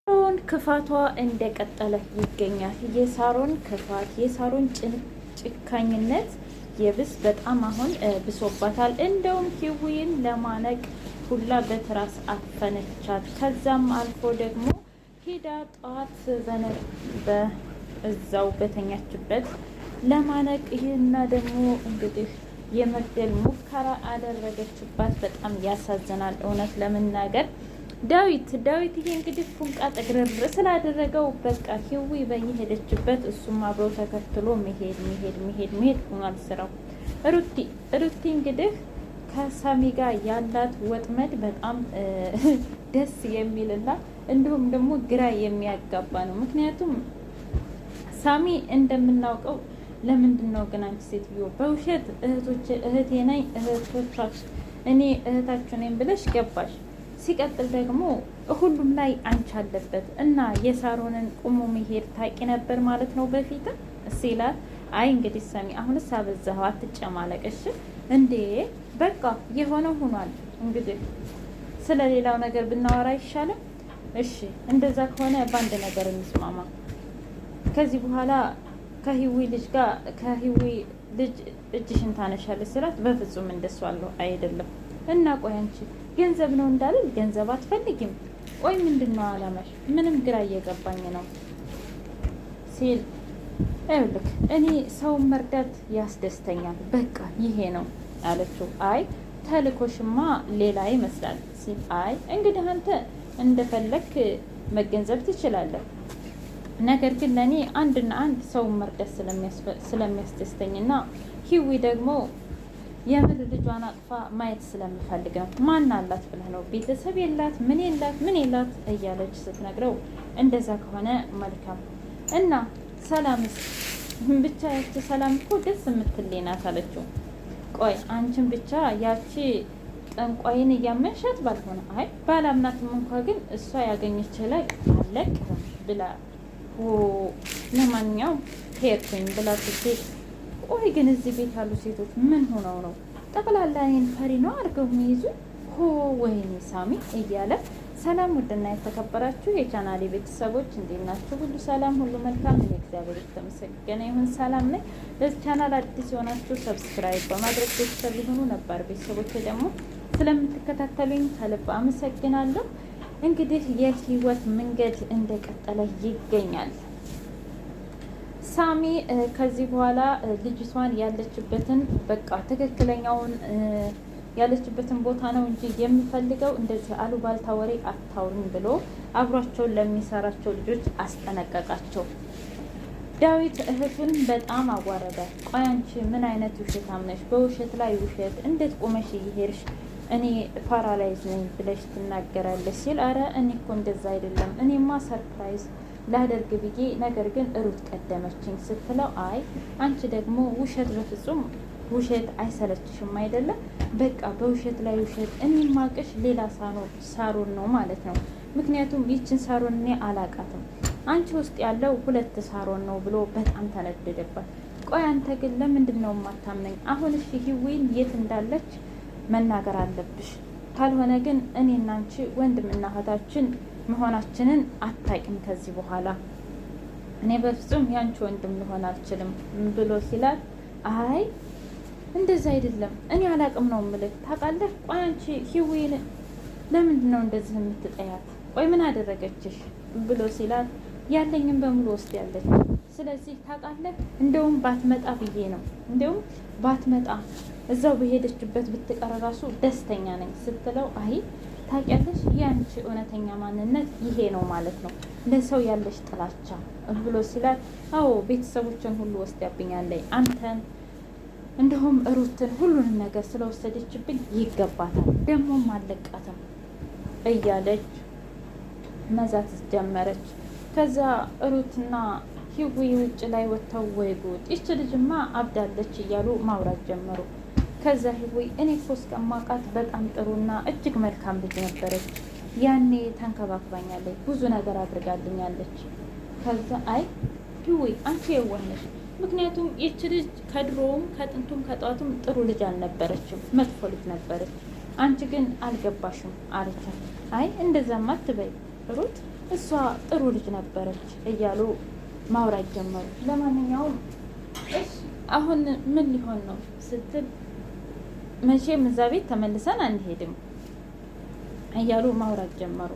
ሳሮን ክፋቷ እንደቀጠለ ይገኛል። የሳሮን ክፋት የሳሮን ጭካኝነት የብስ በጣም አሁን ብሶባታል። እንደውም ሂዊን ለማነቅ ሁላ በትራስ አፈነቻት። ከዛም አልፎ ደግሞ ሂዳ ጠዋት በእዛው በተኛችበት ለማነቅ ይህና ደግሞ እንግዲህ የመግደል ሙከራ አደረገችባት። በጣም ያሳዝናል እውነት ለመናገር ዳዊት ይሄ እንግዲህ ፉንቃ ጠግረር ስላደረገው በቃ ሂዊ በየሄደችበት እሱም አብረው ተከትሎ መሄድ ሆኗል ስራው። ሩቲ እንግዲህ ከሳሚ ጋር ያላት ወጥመድ በጣም ደስ የሚልና እንዲሁም ደግሞ ግራ የሚያጋባ ነው። ምክንያቱም ሳሚ እንደምናውቀው ለምንድን ነው ግን አንቺ ሴትዮ በውሸት እህቴ ነኝ እኔ እህታችሁ ነኝ ብለሽ ገባሽ? ሲቀጥል ደግሞ ሁሉም ላይ አንቺ አለበት እና የሳሮንን ቁሞ መሄድ ታቂ ነበር ማለት ነው በፊት ሲላት፣ አይ እንግዲህ ሰሚ አሁንስ አበዛኸው፣ አትጨማለቅሽ እንዴ በቃ የሆነው ሆኗል። እንግዲህ ስለ ሌላው ነገር ብናወራ አይሻልም? እሺ እንደዛ ከሆነ በአንድ ነገር እንስማማ። ከዚህ በኋላ ከሂዊ ልጅ እጅሽን ታነሻለች ስላት፣ በፍጹም እንደሱ አለው አይደለም። እና ቆይ አንቺ ገንዘብ ነው እንዳልል ገንዘብ አትፈልጊም? ቆይ ምንድን ነው አላማሽ? ምንም ግራ እየገባኝ ነው ሲል፣ ይኸውልህ እኔ ሰውን መርዳት ያስደስተኛል፣ በቃ ይሄ ነው አለችው። አይ ተልኮሽማ ሌላ ይመስላል ሲል፣ አይ እንግዲህ አንተ እንደፈለክ መገንዘብ ትችላለህ፣ ነገር ግን ለእኔ አንድና አንድ ሰውን መርዳት ስለሚያስደስተኝና ሂዊ ደግሞ የምር ልጇን አቅፋ ማየት ስለምፈልግ ነው። ማን አላት ብለህ ነው? ቤተሰብ የላት ምን የላት እያለች ስትነግረው፣ እንደዛ ከሆነ መልካም እና ሰላምስ? ብቻ ያቺ ሰላም እኮ ደስ የምትለኝ ናት አለችው። ቆይ አንቺን ብቻ ያቺ ጠንቋይን እያመንሻት ባልሆነ፣ አይ ባላምናትም እንኳ ግን እሷ ያገኘች ላይ አለቅም ብላ ለማንኛውም ሄድኩኝ ብላ ስትሄድ፣ ቆይ ግን እዚህ ቤት ያሉ ሴቶች ምን ሆነው ነው ጠቅላላ እኔን ፈሪ ነው አድርገው የሚይዙ? ወይኔ ሳሚ እያለ ሰላም ውድና የተከበራችሁ የቻናሌ ቤተሰቦች እንዴት ናችሁ? ሁሉ ሰላም፣ ሁሉ መልካም። እኔ እግዚአብሔር የተመሰገነ ይሁን ሰላም ነኝ። ለዚህ ቻናል አዲስ የሆናችሁ ሰብስክራይብ በማድረግ ቤተሰብ ሊሆኑ፣ ነባር ቤተሰቦች ደግሞ ስለምትከታተሉኝ ከልብ አመሰግናለሁ። እንግዲህ የህይወት መንገድ እንደቀጠለ ይገኛል። ሳሚ ከዚህ በኋላ ልጅቷን ያለችበትን በቃ ትክክለኛውን ያለችበትን ቦታ ነው እንጂ የሚፈልገው እንደዚህ አሉባልታ ወሬ አታውሩኝ ብሎ አብሯቸውን ለሚሰራቸው ልጆች አስጠነቀቃቸው። ዳዊት እህቱን በጣም አዋረዳት። ቆይ አንቺ ምን አይነት ውሸታም ነሽ? በውሸት ላይ ውሸት እንዴት ቆመሽ እየሄድሽ እኔ ፓራላይዝ ነኝ ብለሽ ትናገራለሽ ሲል፣ አረ እኔ እኮ እንደዛ አይደለም፣ እኔማ ሰርፕራይዝ ላደርግ ብዬ ነገር ግን ሩት ቀደመችኝ ስትለው፣ አይ አንቺ ደግሞ ውሸት በፍጹም ውሸት አይሰለችሽም አይደለም? በቃ በውሸት ላይ ውሸት። እኔ ማቅሽ ሌላ ሳሮን ነው ማለት ነው። ምክንያቱም ይችን ሳሮን እኔ አላቃትም፣ አንቺ ውስጥ ያለው ሁለት ሳሮን ነው ብሎ በጣም ተነደደባት። ቆይ አንተ ግን ለምንድን ነው የማታምነኝ? አሁን እሺ ሂዊን የት እንዳለች መናገር አለብሽ፣ ካልሆነ ግን እኔና አንቺ ወንድምና እህታችን መሆናችንን አታውቂም። ከዚህ በኋላ እኔ በፍጹም ያንቺ ወንድም ልሆን አልችልም ብሎ ሲላት፣ አይ እንደዛ አይደለም እኔ አላቅም ነው የምልህ ታውቃለህ። ቆይ አንቺ ሂዊን ለምንድን ነው እንደዚህ የምትጠያት? ቆይ ምን አደረገችሽ ብሎ ሲላት፣ ያለኝም በሙሉ ውስጥ ያለች፣ ስለዚህ ታውቃለህ እንደውም ባትመጣ ብዬ ነው፣ እንደውም ባትመጣ እዛው በሄደችበት ብትቀር ራሱ ደስተኛ ነኝ ስትለው፣ አይ ታውቂያለሽ የአንቺ እውነተኛ ማንነት ይሄ ነው ማለት ነው፣ ለሰው ያለሽ ጥላቻ ብሎ ሲላት፣ አዎ ቤተሰቦችን ሁሉ ወስዳብኛለች፣ አንተን እንደውም ሩትን ሁሉንም ነገር ስለወሰደችብኝ ይገባታል፣ ደግሞም አለቃትም እያለች መዛት ጀመረች። ከዛ ሩትና ሂዊ ውጭ ላይ ወጥተው፣ ወይ ጉድ ይች ልጅማ አብዳለች እያሉ ማውራት ጀመሩ። ከዛ ሂዊ እኔ እኮ እስከማውቃት በጣም ጥሩና እጅግ መልካም ልጅ ነበረች፣ ያኔ ተንከባክባኛለች፣ ብዙ ነገር አድርጋልኛለች። ከዛ አይ ሂዊ አንቺ የዋህ ነሽ፣ ምክንያቱም ይች ልጅ ከድሮውም ከጥንቱም ከጠዋቱም ጥሩ ልጅ አልነበረችም፣ መጥፎ ልጅ ነበረች፣ አንቺ ግን አልገባሽም አለቻት። አይ እንደዛማ አትበይ ሩት እሷ ጥሩ ልጅ ነበረች እያሉ ማውራት ጀመሩ። ለማንኛውም አሁን ምን ሊሆን ነው ስትል መቼም እዛ ቤት ተመልሰን አንሄድም እያሉ ማውራት ጀመሩ።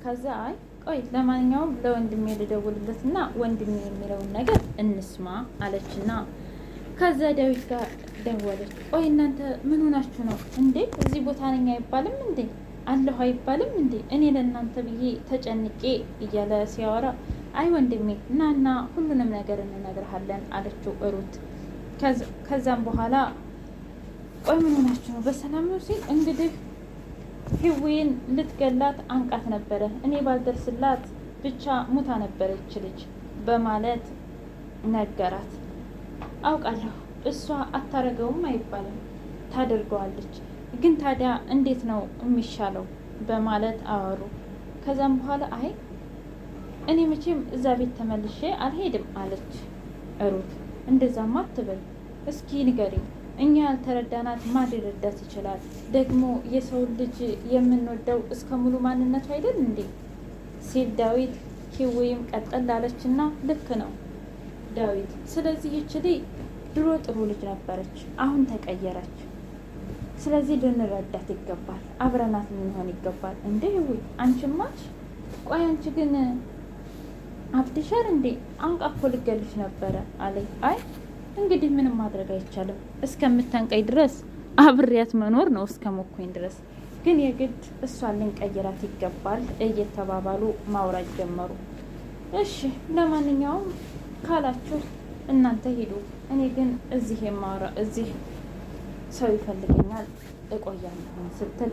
ከዛ አይ ቆይ ለማንኛውም ለወንድሜ ልደውልለትና ወንድሜ የሚለውን ነገር እንስማ አለችና ከዛ ዳዊት ጋር ደወለች። ቆይ እናንተ ምን ሆናችሁ ነው እንዴ? እዚህ ቦታ ነኝ አይባልም እንዴ? አለሁ አይባልም እንዴ? እኔ ለእናንተ ብዬ ተጨንቄ እያለ ሲያወራ አይ ወንድሜ እናና ሁሉንም ነገር እንነግርሃለን አለችው ሩት። ከዛም በኋላ ቆይ ምን ሆናችሁ ነው በሰላም ነው ሲል እንግዲህ ህዌን ልትገላት አንቃት ነበረ፣ እኔ ባልደርስላት ብቻ ሙታ ነበረች ልጅ በማለት ነገራት። አውቃለሁ እሷ አታረገውም አይባልም ታደርገዋለች፣ ግን ታዲያ እንዴት ነው የሚሻለው በማለት አወሩ። ከዛም በኋላ አይ እኔ መቼም እዛ ቤት ተመልሼ አልሄድም አለች ሩት። እንደዛማ አትበል፣ እስኪ ንገሪኝ፣ እኛ ያልተረዳናት ማን ሊረዳት ይችላል? ደግሞ የሰው ልጅ የምንወደው እስከ ሙሉ ማንነቱ አይደል እንዴ ሲል ዳዊት ኪዊም ቀጠል ላለችና ልክ ነው ዳዊት፣ ስለዚህ ይችል ድሮ ጥሩ ልጅ ነበረች፣ አሁን ተቀየረች። ስለዚህ ልንረዳት ይገባል፣ አብረናት ልንሆን ይገባል። እንዴ ህዊ አንቺማች፣ ቆይ አንቺ ግን አብድሻል እንዴ? አንቃ እኮ ልገልሽ ነበረ አለኝ። አይ እንግዲህ ምንም ማድረግ አይቻልም፣ እስከምታንቀኝ ድረስ አብሬያት መኖር ነው እስከ ሞኮኝ ድረስ፣ ግን የግድ እሷን ልንቀይራት ይገባል እየተባባሉ ማውራት ጀመሩ። እሺ ለማንኛውም ካላችሁ እናንተ ሂዱ፣ እኔ ግን እዚህ ሰው ይፈልገኛል እቆያለሁ ስትል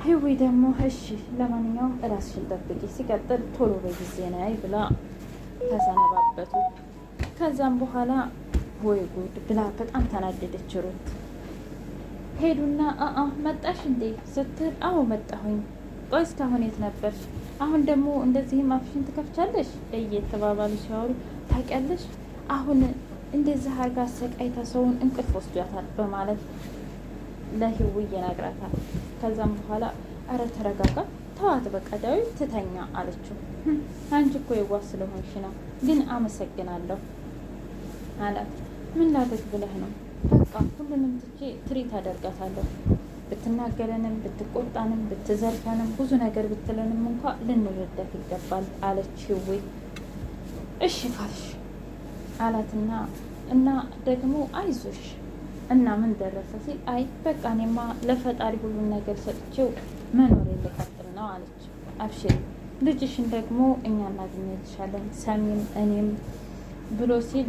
ህዊ ደግሞ እሺ ለማንኛውም እራስሽን ጠብቂ፣ ሲቀጥል ቶሎ በጊዜ ነይ ብላ ተሰነባበቱ። ከዛም በኋላ ወይ ጉድ ብላ በጣም ተናደደች ሩት። ሄዱና መጣሽ እንዴ ስትል አዎ መጣሁኝ። ቆይ እስካሁን የት ነበርሽ? አሁን ደግሞ እንደዚህም አፍሽን ትከፍቻለሽ እየተባባሉ ሲያወሩ ታውቂያለሽ አሁን እንደዚህ አርጋ አሰቃይታ ሰውን እንቅልፍ ወስዷታል በማለት ለህዊ ይነግራታል። ከዛም በኋላ አረ ተረጋጋ፣ ተዋት በቃ ዳዊት ትተኛ አለችው። አንቺ እኮ የዋህ ስለሆንሽ ነው፣ ግን አመሰግናለሁ አላት። ምን ላድርግ ብለህ ነው? በቃ ሁሉንም ትቼ ትሪት አደርጋታለሁ። ብትናገረንም ብትቆጣንም ብትዘርፈንም ብዙ ነገር ብትለንም እንኳ ልንረዳት ይገባል አለች ህዊ። እሺ ካልሽ አላትና እና ደግሞ አይዞሽ እና ምን ደረሰ ሲል አይ በቃ እኔማ ለፈጣሪ ሁሉን ነገር ሰጥቼው መኖር ልቀጥል ነው አለች። አብሽሪ ልጅሽን ደግሞ እኛ እናገኘልሻለን ሰሚም እኔም ብሎ ሲል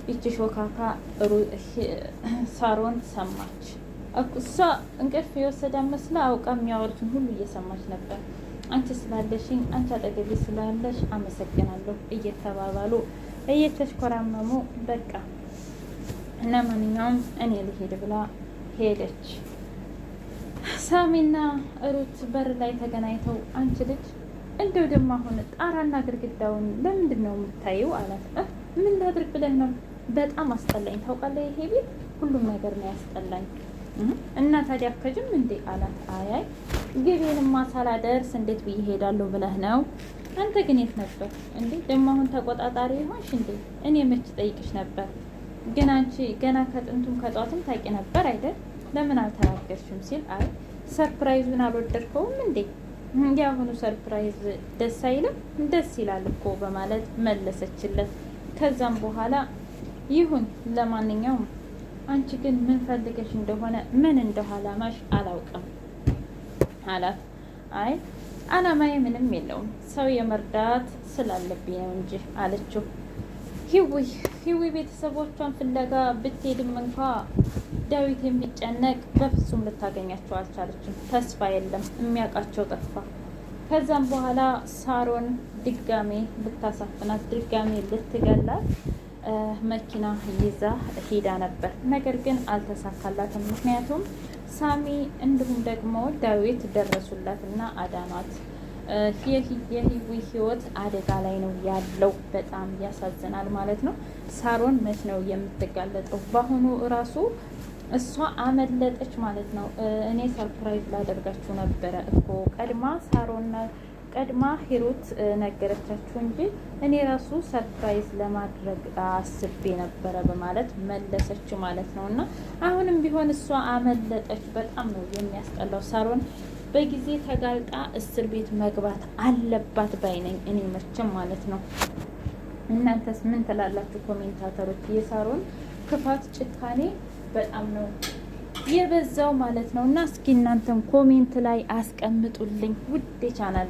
ይቺ ሾካካ ሳሮን ሰማች። እሷ እንቅልፍ የወሰዳ መስላ አውቃ የሚያወሩትን ሁሉ እየሰማች ነበር። አንቺ ስላለሽኝ፣ አንቺ አጠገቤ ስላለሽ አመሰግናለሁ እየተባባሉ እየተሽኮራመሙ በቃ ለማንኛውም እኔ ልሄድ ብላ ሄደች። ሳሚና ሩት በር ላይ ተገናኝተው አንቺ ልጅ እንደው ደግሞ አሁን ጣራና ግድግዳውን ለምንድን ነው የምታየው አላት። ምን ላድርግ ብለህ ነው? በጣም አስጠላኝ ታውቃለህ፣ ይሄ ቤት ሁሉም ነገር ነው ያስጠላኝ እና ታዲያ አከጅም እንዴ አላት። አያይ ግቤንማ ሳላደርስ እንዴት ብዬ ሄዳለሁ ብለህ ነው? አንተ ግን የት ነበር እንዴ? ደግሞ አሁን ተቆጣጣሪ ሆንሽ እንዴ? እኔ መች ጠይቅሽ ነበር? ግን አንቺ ገና ከጥንቱም ከጧትም ታውቂ ነበር አይደል? ለምን አልተናገርሽም ሲል አይ ሰርፕራይዙን አልወደድከውም እንዴ? የአሁኑ ሰርፕራይዝ ደስ አይልም? ደስ ይላል እኮ በማለት መለሰችለት። ከዛም በኋላ ይሁን ለማንኛውም አንቺ ግን ምን ፈልገሽ እንደሆነ ምን እንደሆነ አላማሽ አላውቅም አላት። አይ አላማዬ ምንም የለውም ሰው የመርዳት ስላለብኝ ነው እንጂ አለችው። ሂዊ ቤተሰቦቿን ፍለጋ ብትሄድም እንኳ ዳዊት የሚጨነቅ በፍጹም ልታገኛቸው አልቻለችም። ተስፋ የለም፣ የሚያውቃቸው ጠፋ። ከዛም በኋላ ሳሮን ድጋሜ ልታሳፍናት ድጋሜ ልትገላት መኪና ይዛ ሄዳ ነበር። ነገር ግን አልተሳካላትም። ምክንያቱም ሳሚ እንዲሁም ደግሞ ዳዊት ደረሱላትና አዳኗት። የሂዊ ህይወት አደጋ ላይ ነው ያለው። በጣም ያሳዝናል ማለት ነው። ሳሮን መች ነው የምትጋለጠው? በአሁኑ እራሱ እሷ አመለጠች ማለት ነው። እኔ ሰርፕራይዝ ላደርጋችሁ ነበረ እኮ ቀድማ ሂሩት ነገረቻችሁ እንጂ እኔ ራሱ ሰርፕራይዝ ለማድረግ አስቤ ነበረ በማለት መለሰች ማለት ነው። እና አሁንም ቢሆን እሷ አመለጠች። በጣም ነው የሚያስጠላው። ሳሮን በጊዜ ተጋልጣ እስር ቤት መግባት አለባት ባይነኝ እኔ መቼም ማለት ነው። እናንተስ ምን ትላላችሁ ኮሜንታተሮች? የሳሮን ክፋት ጭካኔ በጣም ነው የበዛው ማለት ነው። እና እስኪ እናንተም ኮሜንት ላይ አስቀምጡልኝ ውድ የቻናሌ